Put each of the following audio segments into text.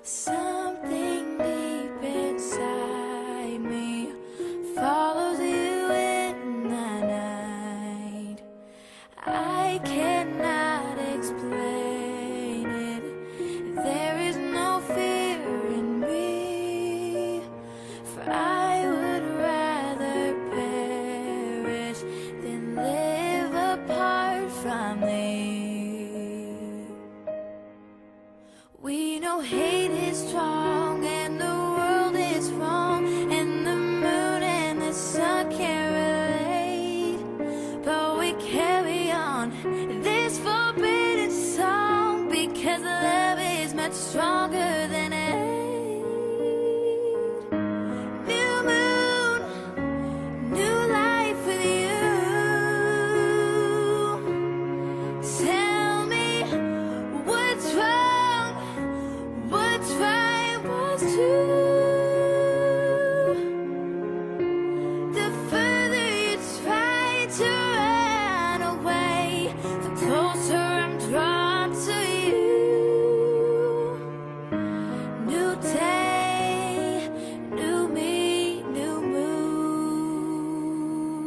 Something deep inside me follows you in the night. I cannot explain it. There is no fear in me, for I would rather perish than live apart from thee. We know hate is strong and the world is wrong, and the moon and the sun can't relate, but we carry on this forbidden song because love is much stronger than hate. New moon, new life with you. Tell me what's wrong, what's right, what's true. The further you try to run away, the closer I'm drawn to you. New day, new me, new moon.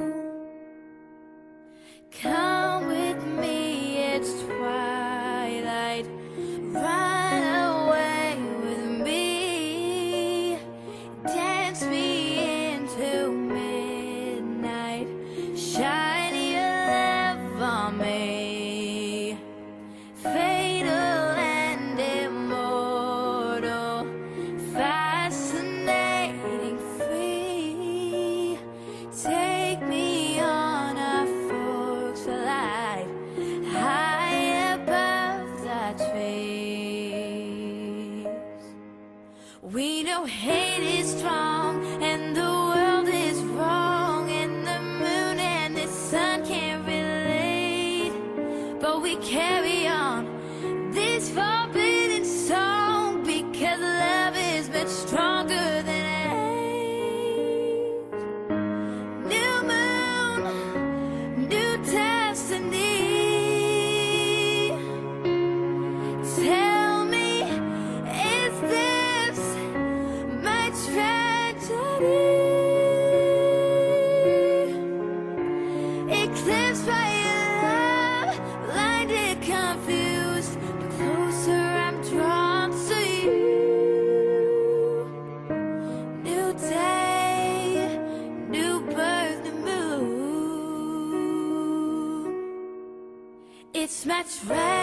Come with me, it's twilight. Run away with me. Dance me into midnight. Shine your love on me. Fatal and immortal, fascinating, free. Take me on a forked flight, high above the trees. We know hate is strong and the world is wrong, and the moon and the sun can't relate, but we carry on this forbidden song because love is much stronger than hate. New moon, new destiny. Tell me, is this my tragedy? Eclipsed by your love, blinded, confused, but closer I'm drawn to you. New day, new birth, new moon. It's my tragedy.